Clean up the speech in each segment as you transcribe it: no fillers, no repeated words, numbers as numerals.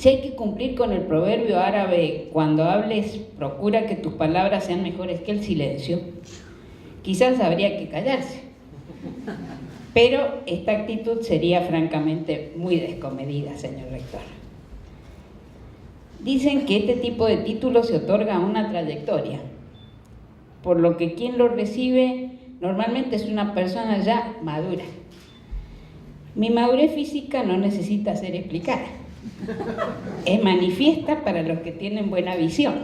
Si hay que cumplir con el proverbio árabe, cuando hables, procura que tus palabras sean mejores que el silencio, quizás habría que callarse. Pero esta actitud sería francamente muy descomedida, señor rector. Dicen que este tipo de título se otorga a una trayectoria, por lo que quien lo recibe normalmente es una persona ya madura. Mi madurez física no necesita ser explicada. Es manifiesta para los que tienen buena visión.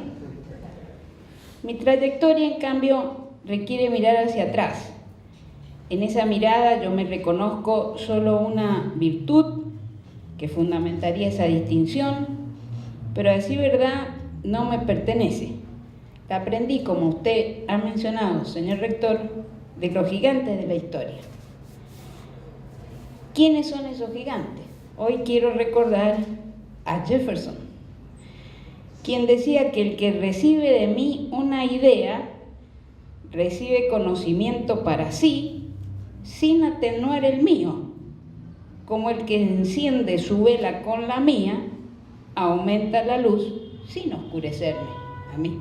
Mi trayectoria, en cambio, requiere mirar hacia atrás. En esa mirada yo me reconozco solo una virtud que fundamentaría esa distinción, pero a decir verdad no me pertenece. La aprendí, como usted ha mencionado, señor rector, de los gigantes de la historia. ¿Quiénes son esos gigantes? Hoy quiero recordar a Jefferson, quien decía que el que recibe de mí una idea recibe conocimiento para sí sin atenuar el mío, como el que enciende su vela con la mía aumenta la luz sin oscurecerme a mí.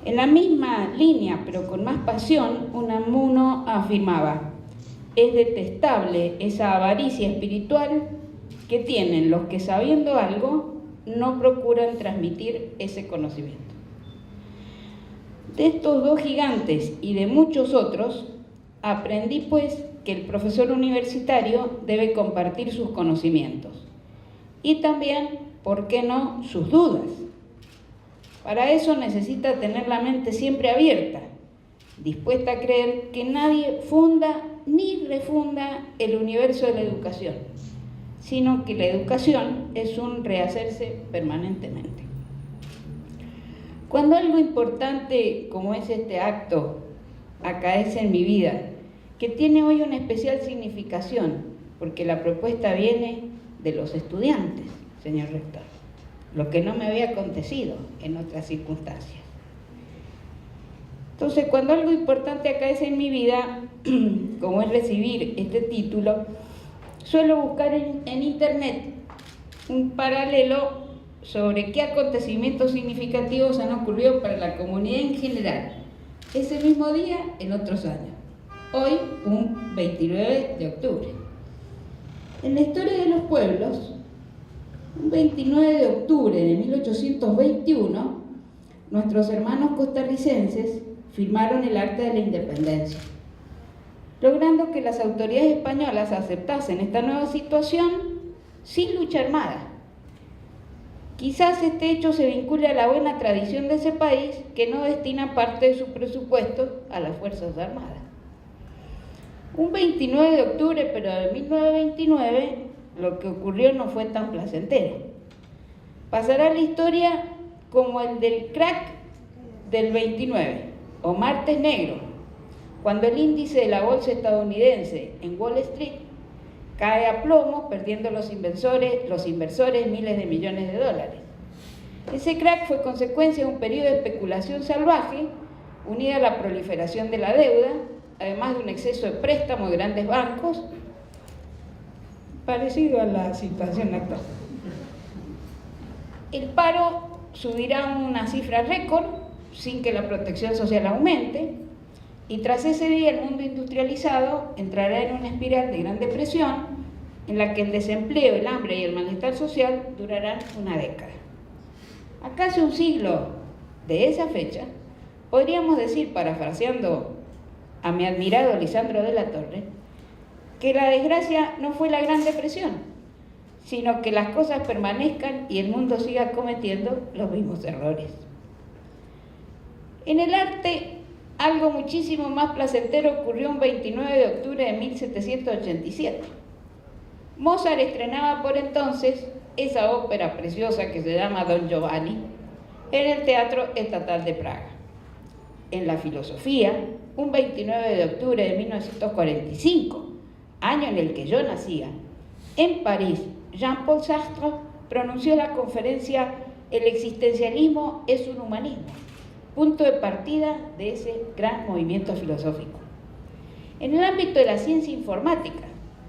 En la misma línea, pero con más pasión, Unamuno afirmaba: es detestable esa avaricia espiritual que tienen los que, sabiendo algo, no procuran transmitir ese conocimiento. De estos dos gigantes y de muchos otros, aprendí pues que el profesor universitario debe compartir sus conocimientos y también, ¿por qué no?, sus dudas. Para eso necesita tener la mente siempre abierta, dispuesta a creer que nadie funda ni refunda el universo de la educación, sino que la educación es un rehacerse permanentemente. Cuando algo importante como es este acto acaece en mi vida, que tiene hoy una especial significación, porque la propuesta viene de los estudiantes, señor rector, lo que no me había acontecido en otras circunstancias. Entonces, cuando algo importante acaece en mi vida, como es recibir este título, suelo buscar en internet un paralelo sobre qué acontecimientos significativos han ocurrido para la comunidad en general, ese mismo día en otros años. Hoy, un 29 de octubre. En la historia de los pueblos, un 29 de octubre de 1821, nuestros hermanos costarricenses firmaron el Acta de la Independencia, logrando que las autoridades españolas aceptasen esta nueva situación sin lucha armada. Quizás este hecho se vincule a la buena tradición de ese país, que no destina parte de su presupuesto a las Fuerzas Armadas. Un 29 de octubre, pero de 1929, lo que ocurrió no fue tan placentero. Pasará a la historia como el del crack del 29, o martes negro, cuando el índice de la bolsa estadounidense en Wall Street cae a plomo, perdiendo los inversores miles de millones de dólares. Ese crack fue consecuencia de un periodo de especulación salvaje, unida a la proliferación de la deuda, además de un exceso de préstamos de grandes bancos, parecido a la situación actual. El paro subirá a una cifra récord sin que la protección social aumente, y tras ese día el mundo industrializado entrará en una espiral de gran depresión en la que el desempleo, el hambre y el malestar social durarán una década. A casi un siglo de esa fecha, podríamos decir, parafraseando a mi admirado Lisandro de la Torre, que la desgracia no fue la Gran Depresión, sino que las cosas permanezcan y el mundo siga cometiendo los mismos errores. En el arte, algo muchísimo más placentero ocurrió un 29 de octubre de 1787. Mozart estrenaba por entonces esa ópera preciosa que se llama Don Giovanni en el Teatro Estatal de Praga. En la filosofía, un 29 de octubre de 1945, año en el que yo nacía, en París, Jean-Paul Sartre pronunció la conferencia "El existencialismo es un humanismo", punto de partida de ese gran movimiento filosófico. En el ámbito de la ciencia informática,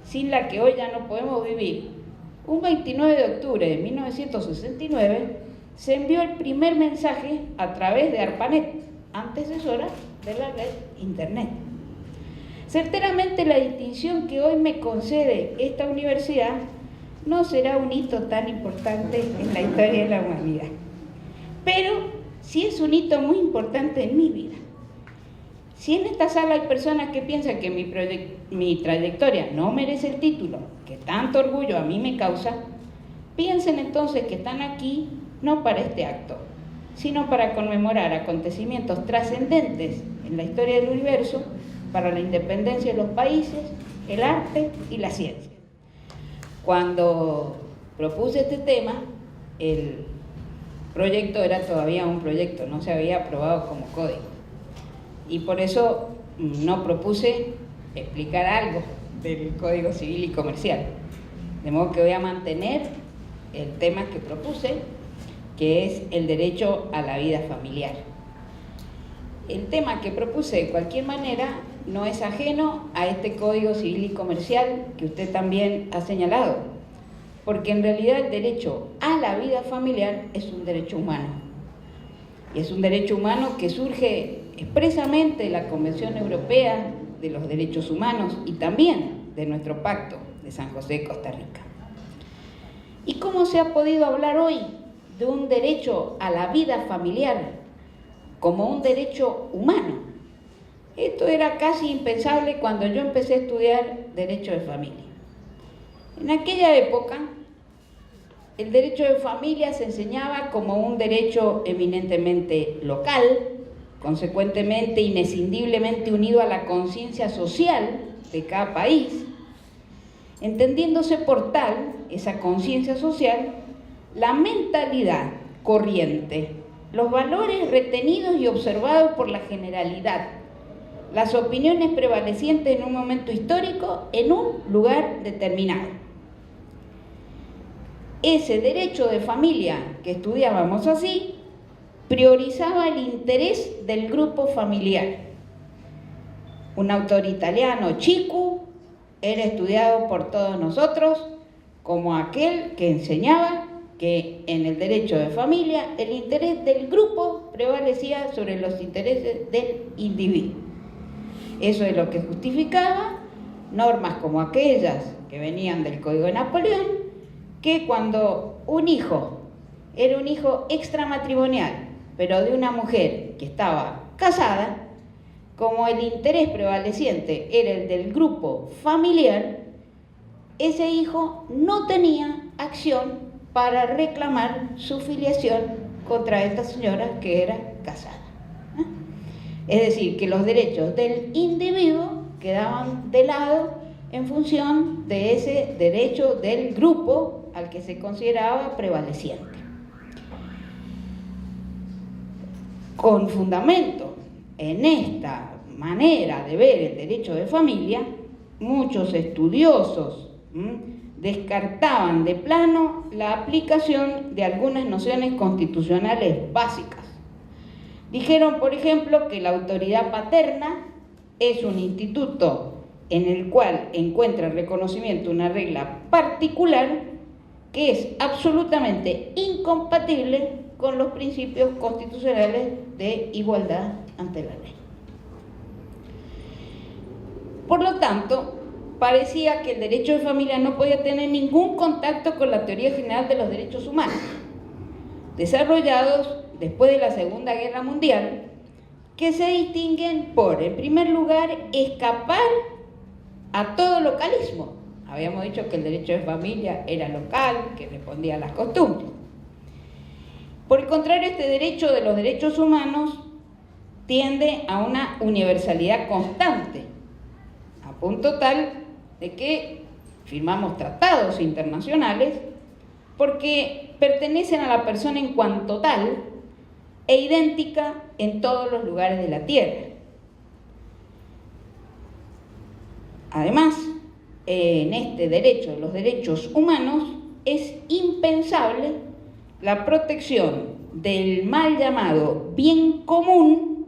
sin la que hoy ya no podemos vivir, un 29 de octubre de 1969 se envió el primer mensaje a través de ARPANET, antecesora de la red Internet. Certeramente la distinción que hoy me concede esta universidad no será un hito tan importante en la historia de la humanidad, pero sí es un hito muy importante en mi vida. Si en esta sala hay personas que piensan que mi trayectoria no merece el título que tanto orgullo a mí me causa, piensen entonces que están aquí no para este acto, sino para conmemorar acontecimientos trascendentes en la historia del universo, para la independencia de los países, el arte y la ciencia. Cuando propuse este tema, el proyecto era todavía un proyecto, no se había aprobado como código. Y por eso no propuse explicar algo del Código Civil y Comercial. De modo que voy a mantener el tema que propuse, que es el derecho a la vida familiar. El tema que propuse, de cualquier manera, no es ajeno a este Código Civil y Comercial que usted también ha señalado, porque en realidad el derecho a la vida familiar es un derecho humano. Y es un derecho humano que surge expresamente de la Convención Europea de los Derechos Humanos y también de nuestro Pacto de San José de Costa Rica. ¿Y cómo se ha podido hablar hoy de un derecho a la vida familiar como un derecho humano? Esto era casi impensable cuando yo empecé a estudiar Derecho de Familia. En aquella época, el derecho de familia se enseñaba como un derecho eminentemente local, consecuentemente inescindiblemente unido a la conciencia social de cada país, entendiéndose por tal, esa conciencia social, la mentalidad corriente, los valores retenidos y observados por la generalidad, las opiniones prevalecientes en un momento histórico en un lugar determinado. Ese derecho de familia que estudiábamos así priorizaba el interés del grupo familiar. Un autor italiano, Cicu, era estudiado por todos nosotros como aquel que enseñaba que en el derecho de familia el interés del grupo prevalecía sobre los intereses del individuo. Eso es lo que justificaba normas como aquellas que venían del Código de Napoleón, que cuando un hijo era un hijo extramatrimonial, pero de una mujer que estaba casada, como el interés prevaleciente era el del grupo familiar, ese hijo no tenía acción para reclamar su filiación contra esta señora que era casada. Es decir, que los derechos del individuo quedaban de lado en función de ese derecho del grupo al que se consideraba prevaleciente. Con fundamento en esta manera de ver el derecho de familia, muchos estudiosos descartaban de plano la aplicación de algunas nociones constitucionales básicas. Dijeron, por ejemplo, que la autoridad paterna es un instituto en el cual encuentra reconocimiento una regla particular que es absolutamente incompatible con los principios constitucionales de igualdad ante la ley. Por lo tanto, parecía que el derecho de familia no podía tener ningún contacto con la teoría general de los derechos humanos, desarrollados después de la Segunda Guerra Mundial, que se distinguen por, en primer lugar, escapar a todo localismo. Habíamos dicho que el derecho de familia era local, que respondía a las costumbres. Por el contrario, este derecho de los derechos humanos tiende a una universalidad constante, a punto tal de que firmamos tratados internacionales porque pertenecen a la persona en cuanto tal e idéntica en todos los lugares de la tierra. Además, en este derecho de los derechos humanos es impensable la protección del mal llamado bien común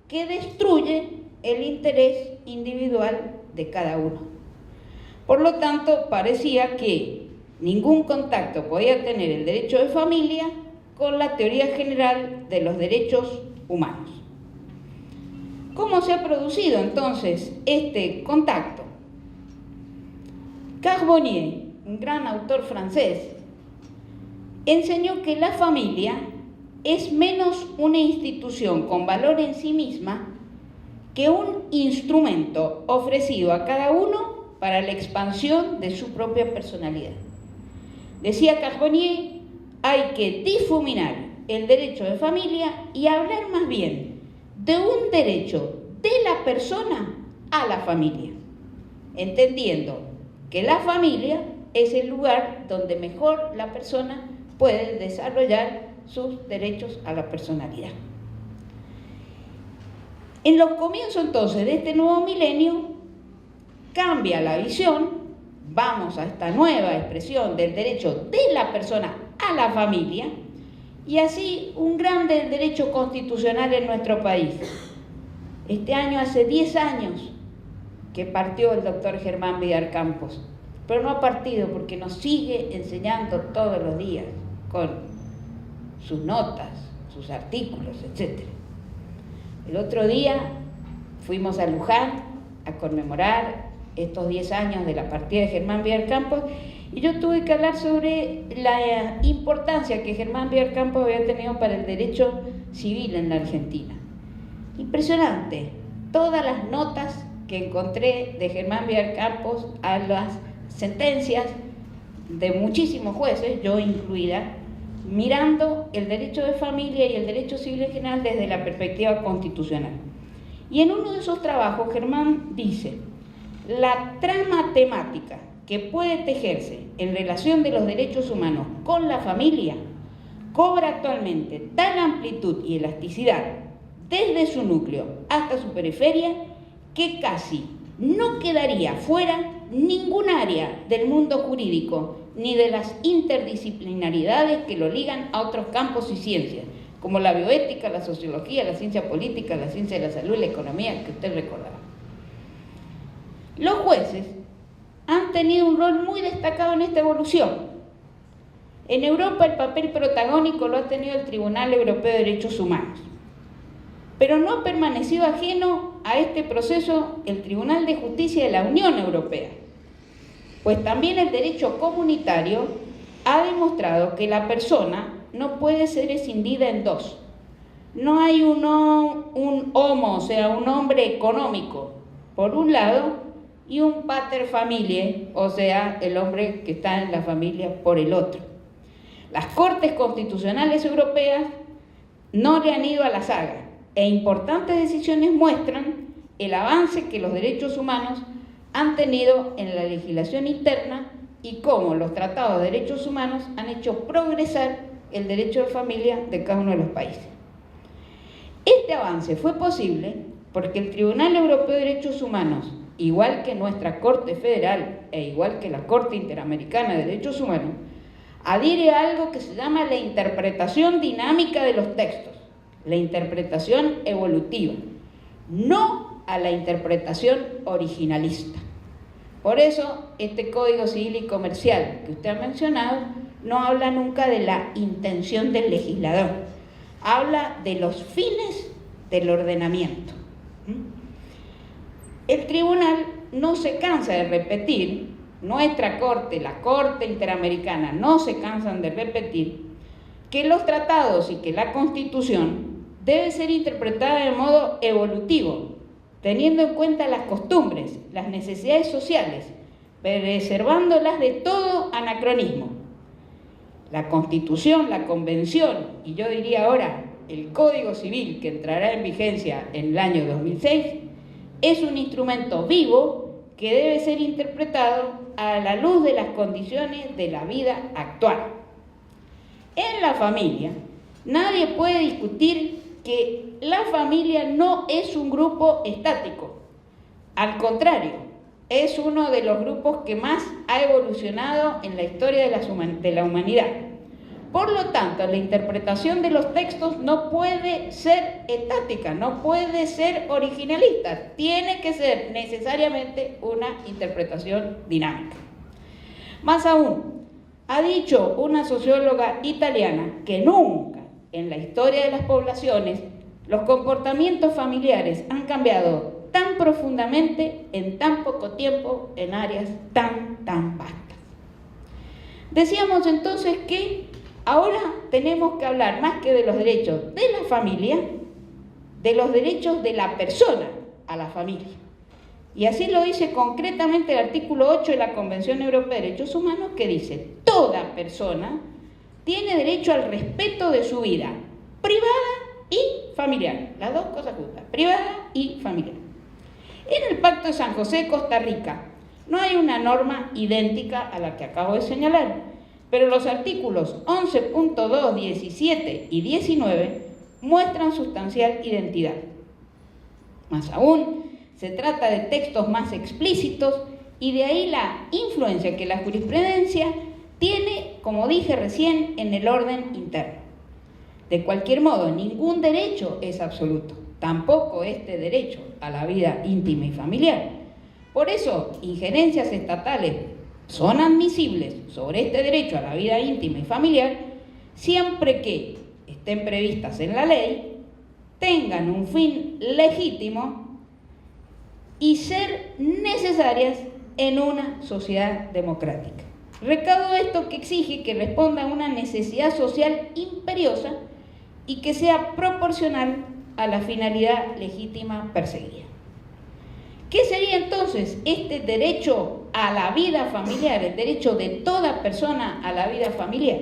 que destruye el interés individual de cada uno. Por lo tanto, parecía que ningún contacto podía tener el derecho de familia con la teoría general de los derechos humanos. ¿Cómo se ha producido entonces este contacto? Carbonnier, un gran autor francés, enseñó que la familia es menos una institución con valor en sí misma que un instrumento ofrecido a cada uno para la expansión de su propia personalidad. Decía Carbonnier, hay que difuminar el derecho de familia y hablar más bien de un derecho de la persona a la familia, entendiendo que la familia es el lugar donde mejor la persona puede desarrollar sus derechos a la personalidad. En los comienzos entonces de este nuevo milenio cambia la visión, vamos a esta nueva expresión del derecho de la persona a la familia y así un grande derecho constitucional en nuestro país. Este año hace 10 años que partió el doctor Germán Villar Campos, pero no ha partido porque nos sigue enseñando todos los días con sus notas, sus artículos, etc. El otro día fuimos a Luján a conmemorar estos 10 años de la partida de Germán Villar Campos y yo tuve que hablar sobre la importancia que Germán Villar Campos había tenido para el derecho civil en la Argentina. Impresionante, todas las notas que encontré de Germán Villar Campos a las sentencias de muchísimos jueces, yo incluida, mirando el derecho de familia y el derecho civil en general desde la perspectiva constitucional. Y en uno de esos trabajos Germán dice, la trama temática que puede tejerse en relación de los derechos humanos con la familia cobra actualmente tal amplitud y elasticidad desde su núcleo hasta su periferia que casi no quedaría fuera ningún área del mundo jurídico ni de las interdisciplinaridades que lo ligan a otros campos y ciencias, como la bioética, la sociología, la ciencia política, la ciencia de la salud y la economía, que usted recordará. Los jueces han tenido un rol muy destacado en esta evolución. En Europa el papel protagónico lo ha tenido el Tribunal Europeo de Derechos Humanos, pero no ha permanecido ajeno a este proceso el Tribunal de Justicia de la Unión Europea, pues también el derecho comunitario ha demostrado que la persona no puede ser escindida en dos. No hay un homo, o sea, un hombre económico, por un lado, y un pater familiae, o sea, el hombre que está en la familia, por el otro. Las Cortes Constitucionales Europeas no le han ido a la saga, e importantes decisiones muestran el avance que los derechos humanos han tenido en la legislación interna y cómo los tratados de derechos humanos han hecho progresar el derecho de familia de cada uno de los países. Este avance fue posible porque el Tribunal Europeo de Derechos Humanos, igual que nuestra Corte Federal e igual que la Corte Interamericana de Derechos Humanos, adhiere a algo que se llama la interpretación dinámica de los textos, la interpretación evolutiva, no a la interpretación originalista. Por eso, este Código Civil y Comercial que usted ha mencionado no habla nunca de la intención del legislador, habla de los fines del ordenamiento. El tribunal no se cansa de repetir, nuestra Corte, la Corte Interamericana, no se cansan de repetir que los tratados y que la Constitución debe ser interpretada de modo evolutivo, teniendo en cuenta las costumbres, las necesidades sociales, preservándolas de todo anacronismo. La Constitución, la Convención, y yo diría ahora el Código Civil, que entrará en vigencia en el año 2006, es un instrumento vivo que debe ser interpretado a la luz de las condiciones de la vida actual. En la familia, nadie puede discutir que la familia no es un grupo estático. Al contrario, es uno de los grupos que más ha evolucionado en la historia de la humanidad. Por lo tanto, la interpretación de los textos no puede ser estática, no puede ser originalista, tiene que ser necesariamente una interpretación dinámica. Más aún, Ha dicho una socióloga italiana que nunca en la historia de las poblaciones los comportamientos familiares han cambiado tan profundamente en tan poco tiempo en áreas tan vastas. Decíamos entonces que ahora tenemos que hablar más que de los derechos de la familia, de los derechos de la persona a la familia. Y así lo dice concretamente el artículo 8 de la Convención Europea de Derechos Humanos, que dice: toda persona tiene derecho al respeto de su vida privada y familiar. Las dos cosas juntas, privada y familiar. En el Pacto de San José de Costa Rica no hay una norma idéntica a la que acabo de señalar, pero los artículos 11.2, 17 y 19 muestran sustancial identidad. Más aún, se trata de textos más explícitos y de ahí la influencia que la jurisprudencia tiene, como dije recién, en el orden interno. De cualquier modo, ningún derecho es absoluto, tampoco este derecho a la vida íntima y familiar. Por eso, injerencias estatales son admisibles sobre este derecho a la vida íntima y familiar siempre que estén previstas en la ley, tengan un fin legítimo y ser necesarias en una sociedad democrática. Recaudo esto que exige que responda a una necesidad social imperiosa y que sea proporcional a la finalidad legítima perseguida. ¿Qué sería entonces este derecho a la vida familiar, el derecho de toda persona a la vida familiar?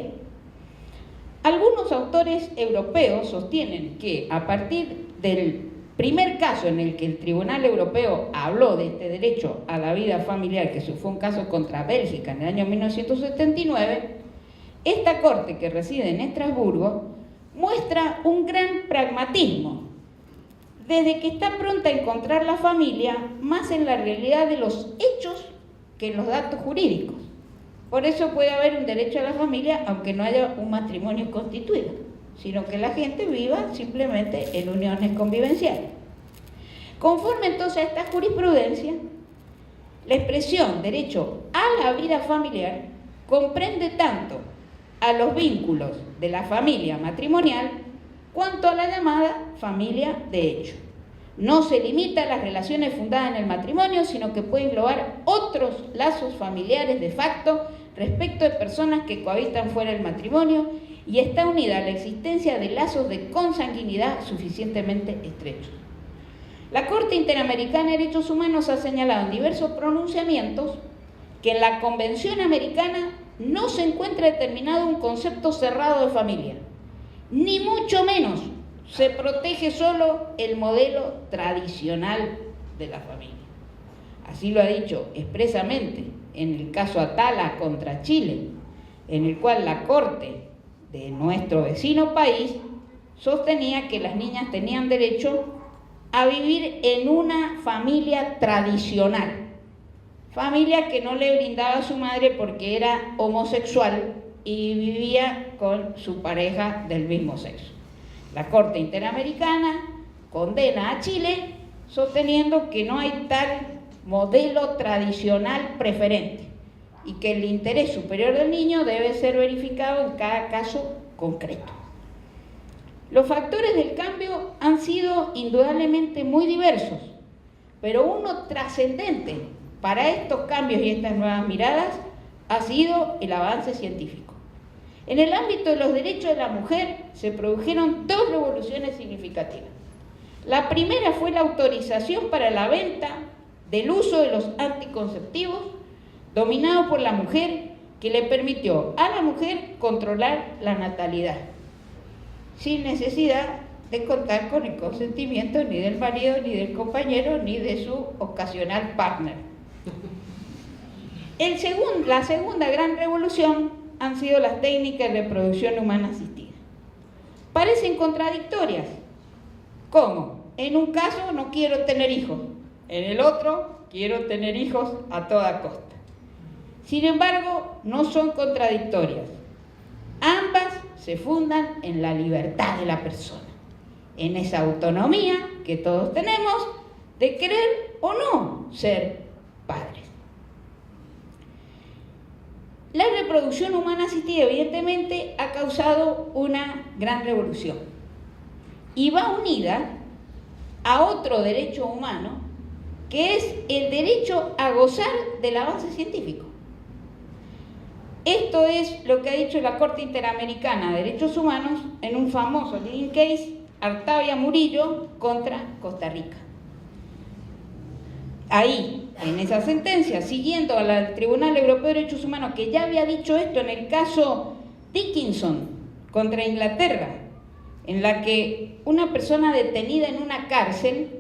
Algunos autores europeos sostienen que a partir del primer caso en el que el Tribunal Europeo habló de este derecho a la vida familiar, que fue un caso contra Bélgica en el año 1979, esta Corte, que reside en Estrasburgo, muestra un gran pragmatismo, desde que está pronta a encontrar la familia más en la realidad de los hechos que en los datos jurídicos. Por eso puede haber un derecho a la familia aunque no haya un matrimonio constituido, sino que la gente viva simplemente en uniones convivenciales. Conforme entonces a esta jurisprudencia, la expresión derecho a la vida familiar comprende tanto a los vínculos de la familia matrimonial cuanto a la llamada familia de hecho. No se limita a las relaciones fundadas en el matrimonio, sino que puede englobar otros lazos familiares de facto respecto de personas que cohabitan fuera del matrimonio, y está unida a la existencia de lazos de consanguinidad suficientemente estrechos. La Corte Interamericana de Derechos Humanos ha señalado en diversos pronunciamientos que en la Convención Americana no se encuentra determinado un concepto cerrado de familia, ni mucho menos se protege solo el modelo tradicional de la familia. Así lo ha dicho expresamente en el caso Atala contra Chile, en el cual la Corte de nuestro vecino país sostenía que las niñas tenían derecho a vivir en una familia tradicional, familia que no le brindaba a su madre porque era homosexual y vivía con su pareja del mismo sexo. La Corte Interamericana condena a Chile sosteniendo que no hay tal modelo tradicional preferente y que el interés superior del niño debe ser verificado en cada caso concreto. Los factores del cambio han sido indudablemente muy diversos, pero uno trascendente para estos cambios y estas nuevas miradas ha sido el avance científico. En el ámbito de los derechos de la mujer se produjeron dos revoluciones significativas. La primera fue la autorización para la venta del uso de los anticonceptivos dominado por la mujer, que le permitió a la mujer controlar la natalidad, sin necesidad de contar con el consentimiento ni del marido, ni del compañero, ni de su ocasional partner. La segunda gran revolución han sido las técnicas de reproducción humana asistida. Parecen contradictorias. ¿Cómo? En un caso no quiero tener hijos, en el otro quiero tener hijos a toda costa. Sin embargo, no son contradictorias. Ambas se fundan en la libertad de la persona, en esa autonomía que todos tenemos de querer o no ser padres. La reproducción humana asistida evidentemente ha causado una gran revolución y va unida a otro derecho humano, que es el derecho a gozar del avance científico. Esto es lo que ha dicho la Corte Interamericana de Derechos Humanos en un famoso leading case, Artavia Murillo contra Costa Rica. Ahí, en esa sentencia, siguiendo al Tribunal Europeo de Derechos Humanos, que ya había dicho esto en el caso Dickinson contra Inglaterra, en la que una persona detenida en una cárcel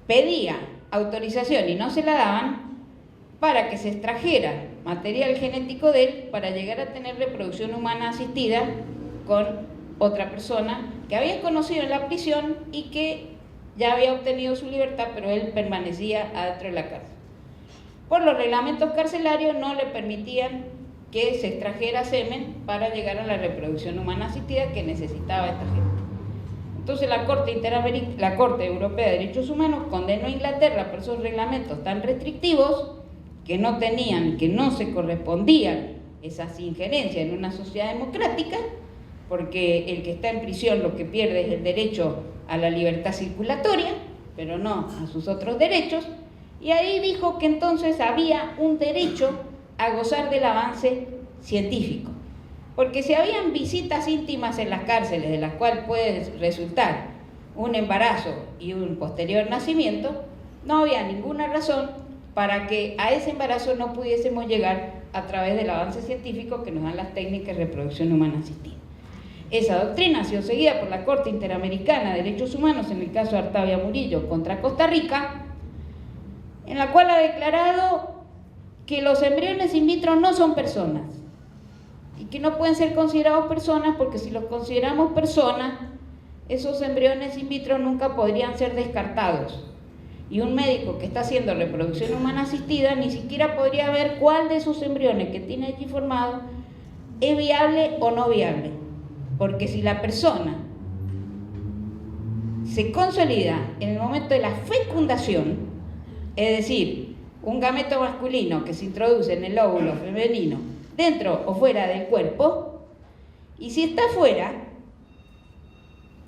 pedía autorización y no se la daban para que se extrajera material genético de él para llegar a tener reproducción humana asistida con otra persona que había conocido en la prisión y que ya había obtenido su libertad, pero él permanecía adentro de la cárcel. Por los reglamentos carcelarios no le permitían que se extrajera semen para llegar a la reproducción humana asistida que necesitaba esta gente. Entonces la Corte Europea de Derechos Humanos condenó a Inglaterra por esos reglamentos tan restrictivos que no tenían, que no se correspondían esas injerencias en una sociedad democrática, porque el que está en prisión lo que pierde es el derecho a la libertad circulatoria, pero no a sus otros derechos, y ahí dijo que entonces había un derecho a gozar del avance científico, porque si habían visitas íntimas en las cárceles de las cuales puede resultar un embarazo y un posterior nacimiento, no había ninguna razón para que a ese embarazo no pudiésemos llegar a través del avance científico que nos dan las técnicas de reproducción humana asistida. Esa doctrina ha sido seguida por la Corte Interamericana de Derechos Humanos en el caso de Artavia Murillo contra Costa Rica, en la cual ha declarado que los embriones in vitro no son personas y que no pueden ser considerados personas porque si los consideramos personas, esos embriones in vitro nunca podrían ser descartados. Y un médico que está haciendo reproducción humana asistida ni siquiera podría ver cuál de esos embriones que tiene allí formado es viable o no viable. Porque si la persona se consolida en el momento de la fecundación, es decir, un gameto masculino que se introduce en el óvulo femenino dentro o fuera del cuerpo, y si está fuera,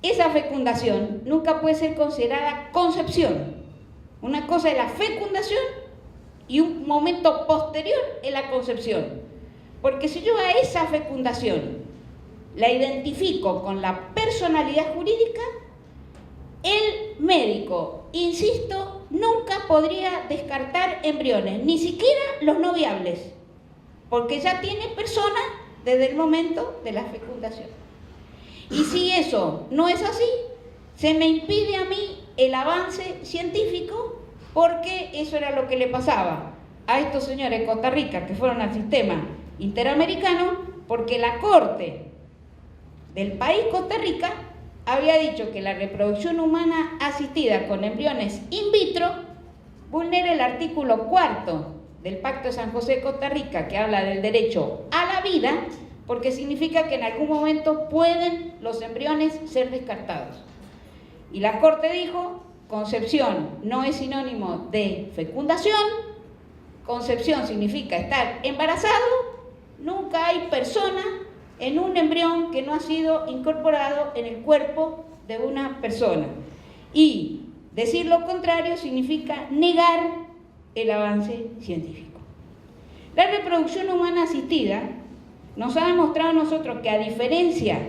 esa fecundación nunca puede ser considerada concepción. Una cosa es la fecundación y un momento posterior es la concepción. Porque si yo a esa fecundación la identifico con la personalidad jurídica, el médico, insisto, nunca podría descartar embriones, ni siquiera los no viables, porque ya tiene persona desde el momento de la fecundación. Y si eso no es así, se me impide a mí el avance científico, porque eso era lo que le pasaba a estos señores de Costa Rica que fueron al sistema interamericano, porque la Corte del país Costa Rica había dicho que la reproducción humana asistida con embriones in vitro vulnera el artículo 4 del Pacto de San José de Costa Rica, que habla del derecho a la vida, porque significa que en algún momento pueden los embriones ser descartados. Y la Corte dijo, concepción no es sinónimo de fecundación, concepción significa estar embarazado, nunca hay persona en un embrión que no ha sido incorporado en el cuerpo de una persona. Y decir lo contrario significa negar el avance científico. La reproducción humana asistida nos ha demostrado a nosotros que, a diferencia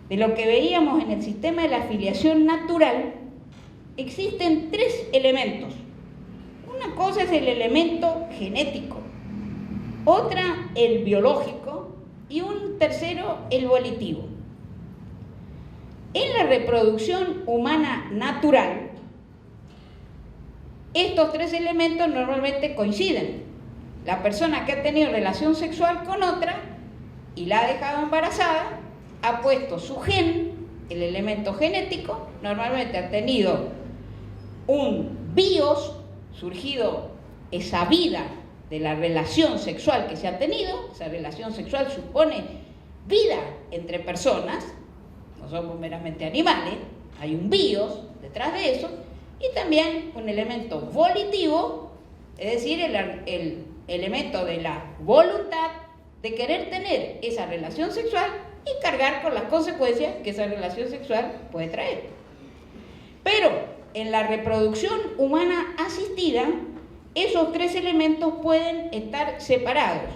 de lo que veíamos en el sistema de la filiación natural, existen tres elementos. Una cosa es el elemento genético, otra el biológico y un tercero el volitivo. En la reproducción humana natural, estos tres elementos normalmente coinciden. La persona que ha tenido relación sexual con otra y la ha dejado embarazada, ha puesto su gen, el elemento genético, normalmente ha tenido un bios, surgido esa vida de la relación sexual que se ha tenido. Esa relación sexual supone vida entre personas, no somos meramente animales, hay un bios detrás de eso, y también un elemento volitivo, es decir, el elemento de la voluntad de querer tener esa relación sexual y cargar con las consecuencias que esa relación sexual puede traer. Pero en la reproducción humana asistida, esos tres elementos pueden estar separados.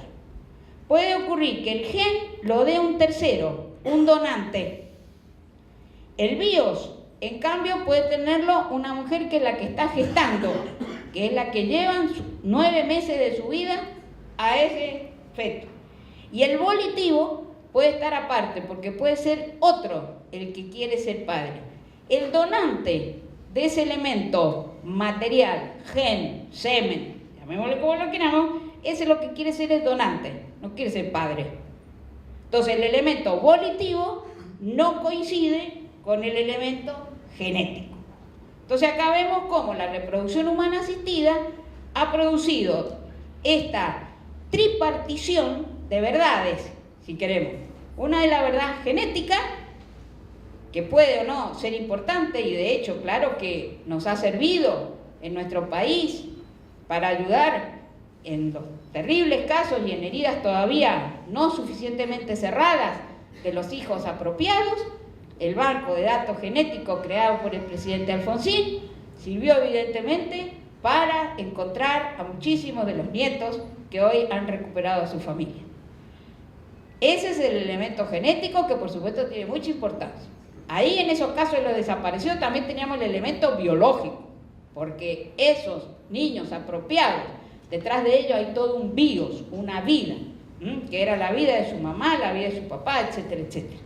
Puede ocurrir que el gen lo dé un tercero, un donante. El BIOS, en cambio, puede tenerlo una mujer que es la que está gestando, que es la que llevan 9 meses de su vida a ese feto. Y el volitivo puede estar aparte, porque puede ser otro el que quiere ser padre. El donante de ese elemento material, gen, semen, llamémosle como lo queramos, ese lo que quiere ser es donante, no quiere ser padre. Entonces el elemento volitivo no coincide con el elemento genético. Entonces acá vemos cómo la reproducción humana asistida ha producido esta tripartición de verdades, si queremos. Una es la verdad genética, que puede o no ser importante, y de hecho, claro que nos ha servido en nuestro país para ayudar en los terribles casos y en heridas todavía no suficientemente cerradas de los hijos apropiados. El banco de datos genéticos creado por el presidente Alfonsín sirvió evidentemente para encontrar a muchísimos de los nietos que hoy han recuperado a su familia. Ese es el elemento genético que por supuesto tiene mucha importancia. Ahí en esos casos de los desaparecidos también teníamos el elemento biológico, porque esos niños apropiados, detrás de ellos hay todo un bios, una vida, que era la vida de su mamá, la vida de su papá, etcétera, etcétera.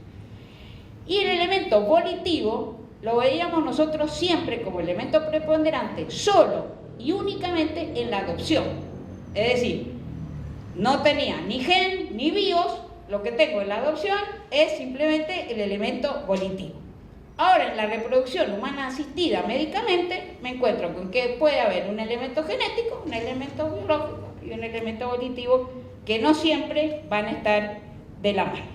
Y el elemento volitivo lo veíamos nosotros siempre como elemento preponderante, solo y únicamente en la adopción. Es decir, no tenía ni gen ni bios, lo que tengo en la adopción es simplemente el elemento volitivo. Ahora, en la reproducción humana asistida médicamente, me encuentro con que puede haber un elemento genético, un elemento biológico y un elemento volitivo que no siempre van a estar de la mano.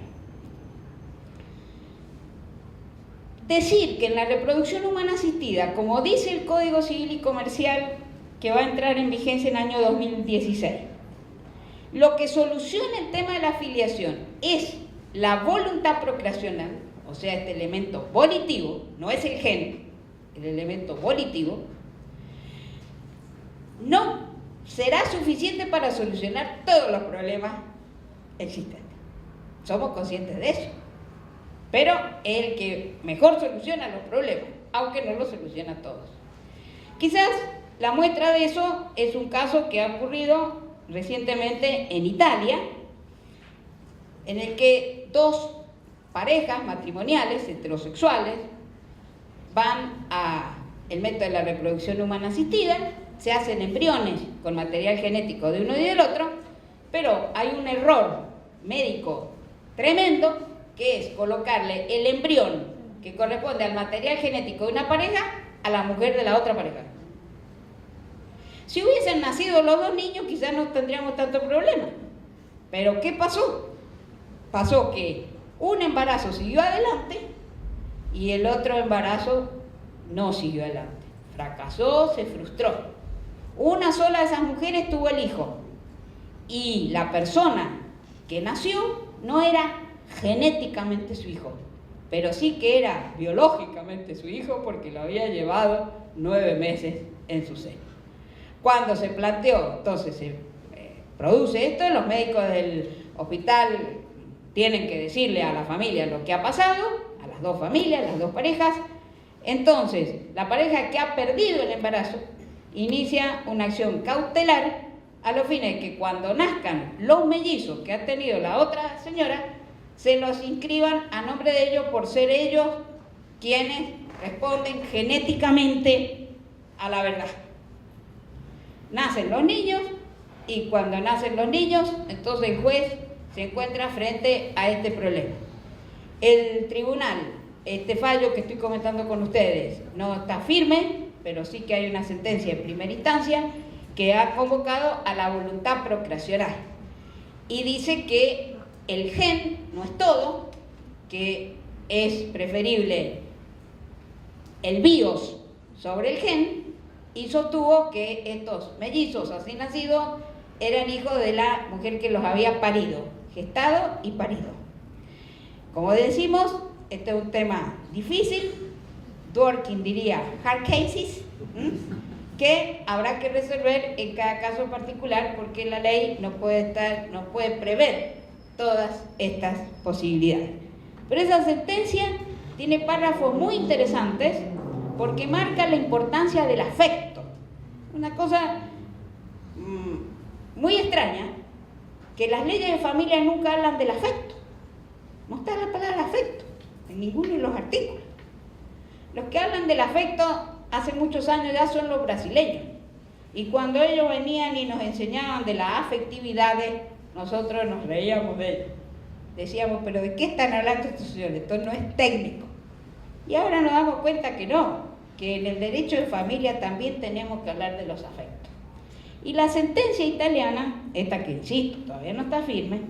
Decir que en la reproducción humana asistida, como dice el Código Civil y Comercial, que va a entrar en vigencia en el año 2016, lo que soluciona el tema de la filiación es la voluntad procreacional, o sea, este elemento volitivo, no es el gen, el elemento volitivo, no será suficiente para solucionar todos los problemas existentes. Somos conscientes de eso. Pero es el que mejor soluciona los problemas, aunque no los soluciona todos. Quizás la muestra de eso es un caso que ha ocurrido recientemente en Italia, en el que dos parejas matrimoniales heterosexuales van al método de la reproducción humana asistida, se hacen embriones con material genético de uno y del otro, pero hay un error médico tremendo, que es colocarle el embrión que corresponde al material genético de una pareja a la mujer de la otra pareja. Si hubiesen nacido los dos niños, quizás no tendríamos tanto problema. Pero ¿qué pasó? Pasó que un embarazo siguió adelante y el otro embarazo no siguió adelante. Fracasó, se frustró. Una sola de esas mujeres tuvo el hijo y la persona que nació no era genéticamente su hijo, pero sí que era biológicamente su hijo porque lo había llevado 9 meses en su seno. Cuando se planteó, entonces se produce esto, los médicos del hospital tienen que decirle a la familia lo que ha pasado, a las dos familias, las dos parejas. Entonces, la pareja que ha perdido el embarazo inicia una acción cautelar a los fines de que cuando nazcan los mellizos que ha tenido la otra señora, se los inscriban a nombre de ellos por ser ellos quienes responden genéticamente a la verdad. Nacen los niños y cuando nacen los niños, entonces el juez se encuentra frente a este problema. El tribunal, este fallo que estoy comentando con ustedes, no está firme, pero sí que hay una sentencia en primera instancia que ha convocado a la voluntad procreacional y dice que el gen no es todo, que es preferible el bios sobre el gen, y sostuvo que estos mellizos así nacidos eran hijos de la mujer que los había parido gestado y parido. Como decimos, este es un tema difícil, Dworkin diría hard cases, que habrá que resolver en cada caso particular porque la ley no puede prever todas estas posibilidades. Pero esa sentencia tiene párrafos muy interesantes porque marca la importancia del afecto. Una cosa muy extraña, que las leyes de familia nunca hablan del afecto. No está la palabra afecto en ninguno de los artículos. Los que hablan del afecto hace muchos años ya son los brasileños. Y cuando ellos venían y nos enseñaban de las afectividades, nosotros nos reíamos de ellos. Decíamos, pero ¿de qué están hablando estos señores? Esto no es técnico. Y ahora nos damos cuenta que no, que en el derecho de familia también tenemos que hablar de los afectos. Y la sentencia italiana, esta que insisto, todavía no está firme,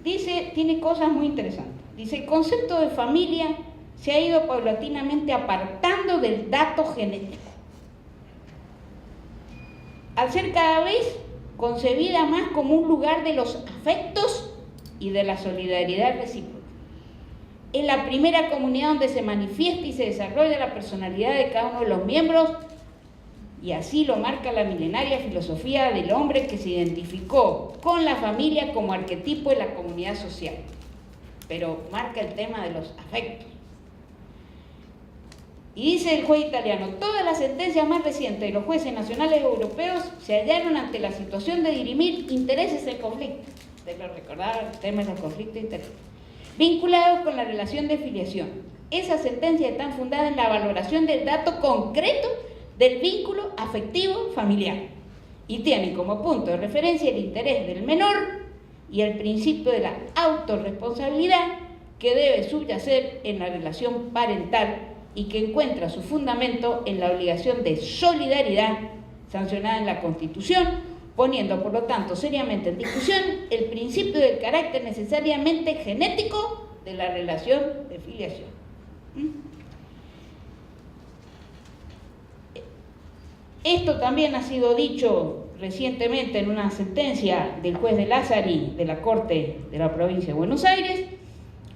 tiene cosas muy interesantes. Dice, el concepto de familia se ha ido paulatinamente apartando del dato genético, al ser cada vez concebida más como un lugar de los afectos y de la solidaridad recíproca. Es la primera comunidad donde se manifiesta y se desarrolla la personalidad de cada uno de los miembros, y así lo marca la milenaria filosofía del hombre que se identificó con la familia como arquetipo de la comunidad social. Pero marca el tema de los afectos. Y dice el juez italiano, todas las sentencias más recientes de los jueces nacionales europeos se hallaron ante la situación de dirimir intereses en conflicto. Ustedes lo recordaron, el tema de los conflictos intereses, vinculados con la relación de filiación. Esas sentencias están fundadas en la valoración del dato concreto del vínculo afectivo familiar y tienen como punto de referencia el interés del menor y el principio de la autorresponsabilidad que debe subyacer en la relación parental y que encuentra su fundamento en la obligación de solidaridad sancionada en la Constitución, poniendo por lo tanto seriamente en discusión el principio del carácter necesariamente genético de la relación de filiación. Esto también ha sido dicho recientemente en una sentencia del juez de Lázari de la Corte de la Provincia de Buenos Aires,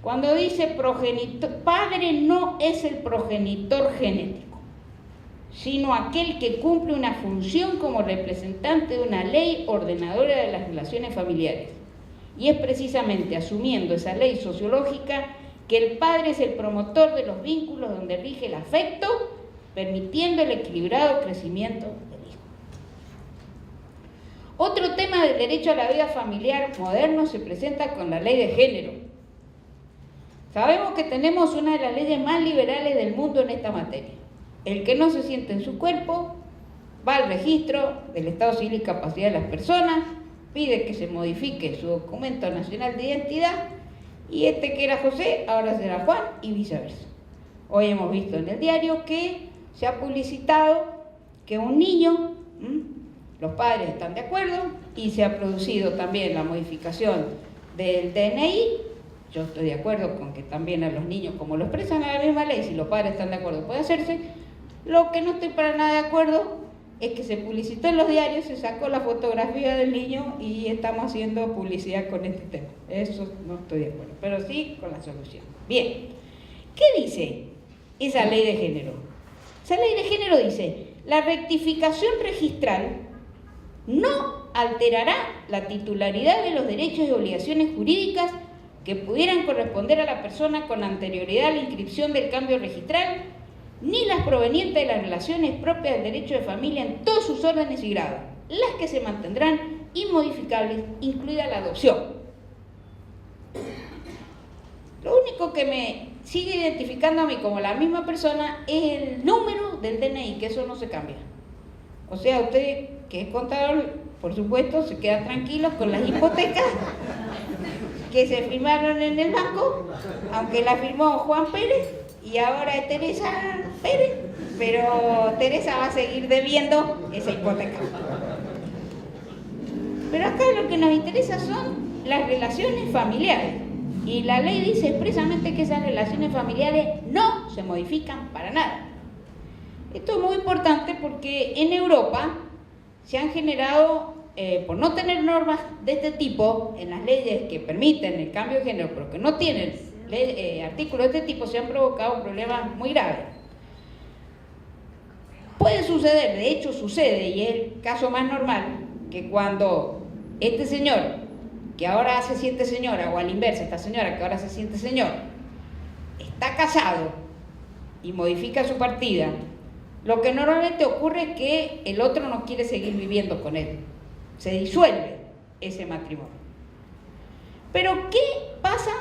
cuando dice padre no es el progenitor genético, sino aquel que cumple una función como representante de una ley ordenadora de las relaciones familiares. Y es precisamente asumiendo esa ley sociológica que el padre es el promotor de los vínculos donde rige el afecto, permitiendo el equilibrado crecimiento del hijo. Otro tema del derecho a la vida familiar moderno se presenta con la ley de género. Sabemos que tenemos una de las leyes más liberales del mundo en esta materia. El que no se siente en su cuerpo va al registro del estado civil y capacidad de las personas, pide que se modifique su documento nacional de identidad y este que era José ahora será Juan y viceversa. Hoy hemos visto en el diario que se ha publicitado que un niño, los padres están de acuerdo y se ha producido también la modificación del DNI. Yo estoy de acuerdo con que también a los niños, como lo expresan a la misma ley, si los padres están de acuerdo puede hacerse. Lo que no estoy para nada de acuerdo es que se publicitó en los diarios, se sacó la fotografía del niño y estamos haciendo publicidad con este tema. Eso no estoy de acuerdo, pero sí con la solución. Bien, ¿qué dice esa ley de género? Esa ley de género dice, la rectificación registral no alterará la titularidad de los derechos y obligaciones jurídicas que pudieran corresponder a la persona con anterioridad a la inscripción del cambio registral, ni las provenientes de las relaciones propias del derecho de familia en todos sus órdenes y grados, las que se mantendrán inmodificables, incluida la adopción. Lo único que me sigue identificando a mí como la misma persona es el número del DNI, que eso no se cambia. O sea, usted que es contador, por supuesto, se queda tranquilo con las hipotecas que se firmaron en el banco, aunque la firmó Juan Pérez y ahora es Teresa Pérez, pero Teresa va a seguir debiendo esa hipoteca. Pero acá lo que nos interesa son las relaciones familiares. Y la ley dice expresamente que esas relaciones familiares no se modifican para nada. Esto es muy importante porque en Europa se han generado por no tener normas de este tipo en las leyes que permiten el cambio de género, pero que no tienen artículos de este tipo, se han provocado problemas muy graves. Puede suceder, de hecho sucede, y es el caso más normal, que cuando este señor, que ahora se siente señora, o al inverso, esta señora que ahora se siente señor, está casado y modifica su partida, lo que normalmente ocurre es que el otro no quiere seguir viviendo con él. Se disuelve ese matrimonio. Pero ¿qué pasa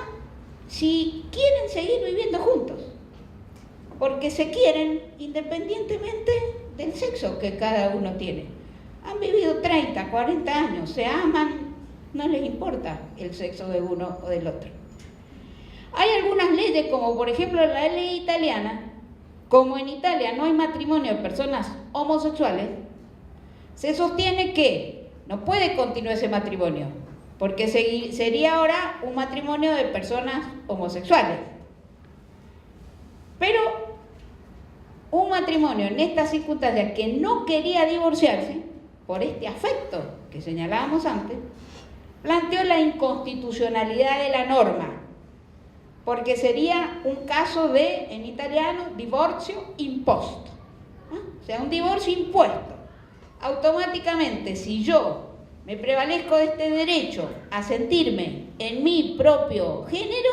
si quieren seguir viviendo juntos? Porque se quieren independientemente del sexo que cada uno tiene. Han vivido 30, 40 años, se aman, no les importa el sexo de uno o del otro. Hay algunas leyes, como por ejemplo la ley italiana, como en Italia no hay matrimonio de personas homosexuales, se sostiene que no puede continuar ese matrimonio, porque sería ahora un matrimonio de personas homosexuales. Pero un matrimonio en estas circunstancias que no quería divorciarse, por este afecto que señalábamos antes, planteó la inconstitucionalidad de la norma, porque sería un caso de, en italiano, divorcio imposto, ¿no? O sea, un divorcio impuesto. Automáticamente, si yo me prevalezco de este derecho a sentirme en mi propio género,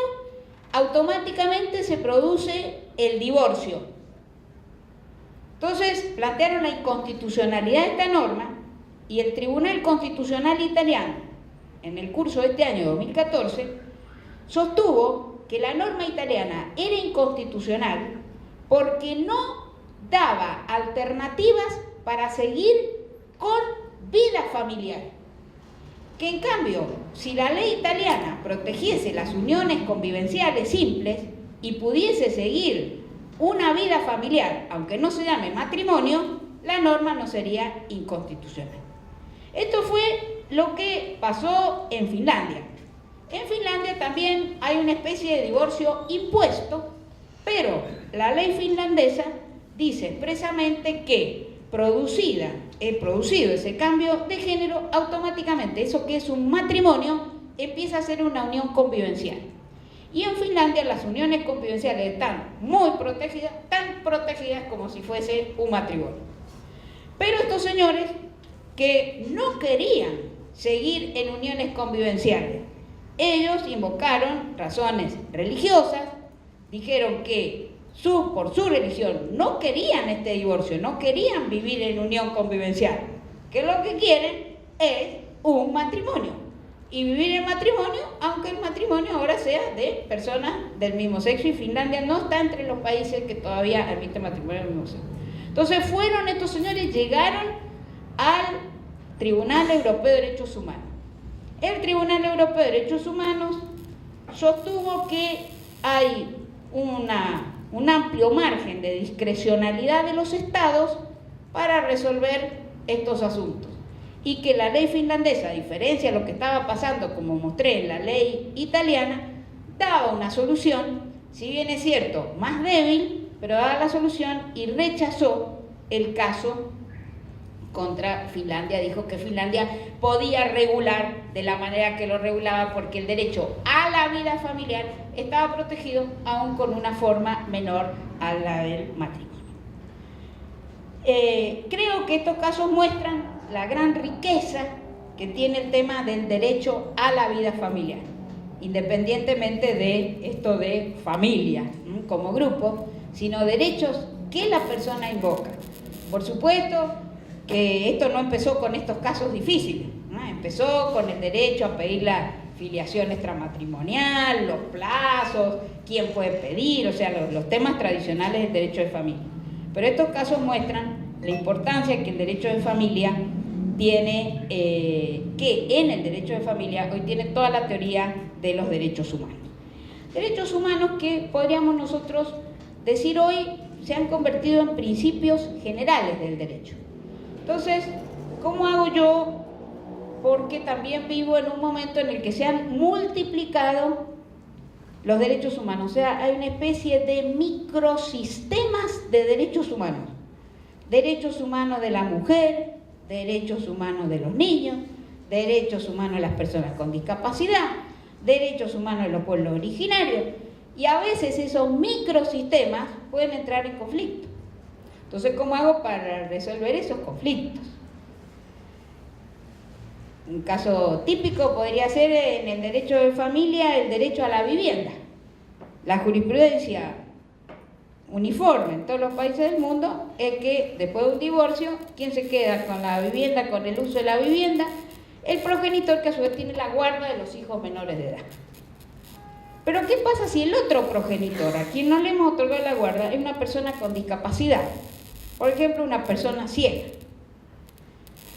automáticamente se produce el divorcio. Entonces, plantearon la inconstitucionalidad de esta norma y el Tribunal Constitucional Italiano, en el curso de este año 2014, sostuvo que la norma italiana era inconstitucional porque no daba alternativas para seguir con vida familiar. Que en cambio, si la ley italiana protegiese las uniones convivenciales simples y pudiese seguir una vida familiar, aunque no se llame matrimonio, la norma no sería inconstitucional. Esto fue lo que pasó en Finlandia. En Finlandia también hay una especie de divorcio impuesto, pero la ley finlandesa dice expresamente que producido ese cambio de género, automáticamente eso que es un matrimonio empieza a ser una unión convivencial. Y en Finlandia las uniones convivenciales están muy protegidas, tan protegidas como si fuese un matrimonio. Pero estos señores que no querían seguir en uniones convivenciales, ellos invocaron razones religiosas, dijeron que por su religión no querían este divorcio, no querían vivir en unión convivencial, que lo que quieren es un matrimonio y vivir en matrimonio, aunque el matrimonio ahora sea de personas del mismo sexo, y Finlandia no está entre los países que todavía admiten matrimonio del mismo sexo. Entonces fueron estos señores, llegaron al Tribunal Europeo de Derechos Humanos. El Tribunal Europeo de Derechos Humanos sostuvo que hay un amplio margen de discrecionalidad de los estados para resolver estos asuntos y que la ley finlandesa, a diferencia de lo que estaba pasando, como mostré en la ley italiana, daba una solución, si bien es cierto, más débil, pero daba la solución y rechazó el caso contra Finlandia. Dijo que Finlandia podía regular de la manera que lo regulaba porque el derecho a la vida familiar estaba protegido aún con una forma menor a la del matrimonio. Creo que estos casos muestran la gran riqueza que tiene el tema del derecho a la vida familiar, independientemente de esto de familia como grupo, sino derechos que la persona invoca. Por supuesto que esto no empezó con estos casos difíciles, ¿no? Empezó con el derecho a pedir la filiación extramatrimonial, los plazos, quién puede pedir, o sea, los temas tradicionales del derecho de familia. Pero estos casos muestran la importancia que el derecho de familia tiene, que en el derecho de familia hoy tiene toda la teoría de los derechos humanos. Derechos humanos que podríamos nosotros decir hoy se han convertido en principios generales del derecho. Entonces, ¿cómo hago yo? Porque también vivo en un momento en el que se han multiplicado los derechos humanos. O sea, hay una especie de microsistemas de derechos humanos. Derechos humanos de la mujer, derechos humanos de los niños, derechos humanos de las personas con discapacidad, derechos humanos de los pueblos originarios, y a veces esos microsistemas pueden entrar en conflicto. Entonces, ¿cómo hago para resolver esos conflictos? Un caso típico podría ser en el derecho de familia, el derecho a la vivienda. La jurisprudencia uniforme en todos los países del mundo es que después de un divorcio, ¿quién se queda con la vivienda, con el uso de la vivienda? El progenitor, que a su vez tiene la guarda de los hijos menores de edad. Pero ¿qué pasa si el otro progenitor, a quien no le hemos otorgado la guarda, es una persona con discapacidad? Por ejemplo, una persona ciega,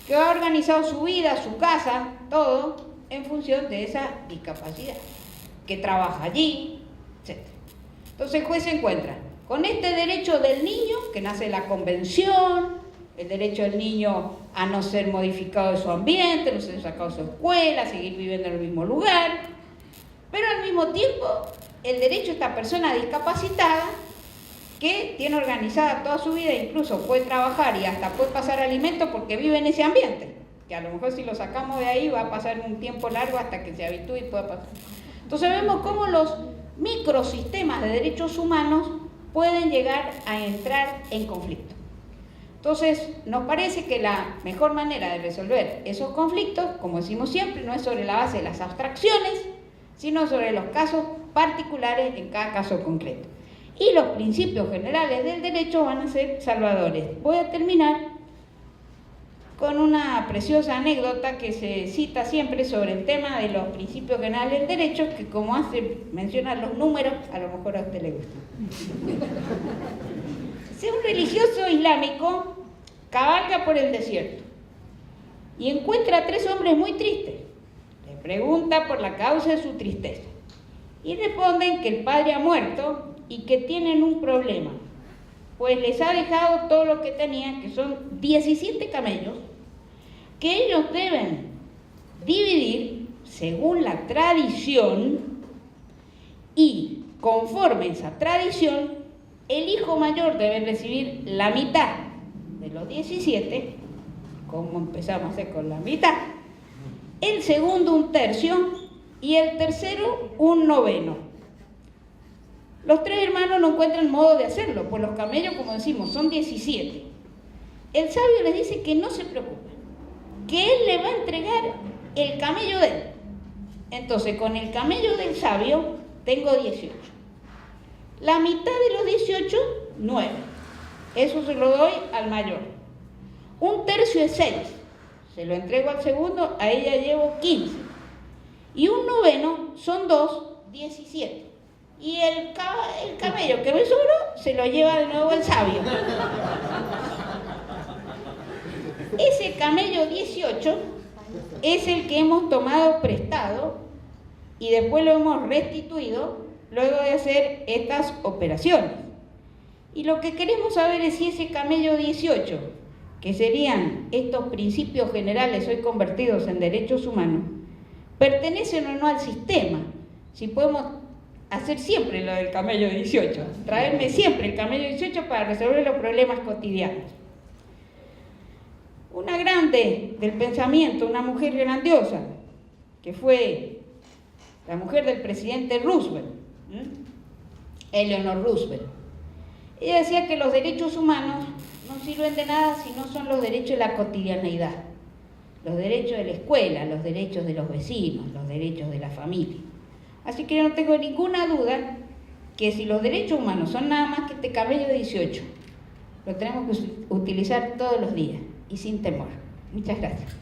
que ha organizado su vida, su casa, todo en función de esa discapacidad, que trabaja allí, etc. Entonces el juez se encuentra con este derecho del niño, que nace de la convención, el derecho del niño a no ser modificado de su ambiente, no ser sacado de su escuela, seguir viviendo en el mismo lugar, pero al mismo tiempo el derecho de esta persona discapacitada, que tiene organizada toda su vida, incluso puede trabajar y hasta puede pasar alimentos porque vive en ese ambiente, que a lo mejor si lo sacamos de ahí va a pasar un tiempo largo hasta que se habitúe y pueda pasar. Entonces vemos cómo los microsistemas de derechos humanos pueden llegar a entrar en conflicto. Entonces, nos parece que la mejor manera de resolver esos conflictos, como decimos siempre, no es sobre la base de las abstracciones, sino sobre los casos particulares en cada caso concreto. Y los principios generales del derecho van a ser salvadores. Voy a terminar con una preciosa anécdota que se cita siempre sobre el tema de los principios generales del derecho, que como mencionan los números, a lo mejor a usted le gusta. Si un religioso islámico cabalga por el desierto y encuentra a 3 hombres muy tristes, le pregunta por la causa de su tristeza y responden que el padre ha muerto y que tienen un problema, pues les ha dejado todo lo que tenían, que son 17 camellos, que ellos deben dividir según la tradición, y conforme esa tradición, el hijo mayor debe recibir la mitad de los 17, como empezamos a hacer con la mitad, el segundo 1/3 y el tercero 1/9. Los 3 hermanos no encuentran modo de hacerlo, pues los camellos, como decimos, son 17. El sabio les dice que no se preocupen, que él le va a entregar el camello de él. Entonces, con el camello del sabio tengo 18. La mitad de los 18, 9. Eso se lo doy al mayor. 1/3 es 6. Se lo entrego al segundo, a ella llevo 15. Y 1/9 son 2, 17. Y el camello que me sobró se lo lleva de nuevo el sabio. Ese camello 18 es el que hemos tomado prestado y después lo hemos restituido luego de hacer estas operaciones. Y lo que queremos saber es si ese camello 18, que serían estos principios generales hoy convertidos en derechos humanos, pertenecen o no al sistema. Si podemos hacer siempre lo del camello 18, traerme siempre el camello 18 para resolver los problemas cotidianos. Una grande del pensamiento, una mujer grandiosa, que fue la mujer del presidente Roosevelt, Eleanor Roosevelt. Ella decía que los derechos humanos no sirven de nada si no son los derechos de la cotidianeidad, los derechos de la escuela, los derechos de los vecinos, los derechos de la familia. Así que yo no tengo ninguna duda que si los derechos humanos son nada más que este camello 18, lo tenemos que utilizar todos los días y sin temor. Muchas gracias.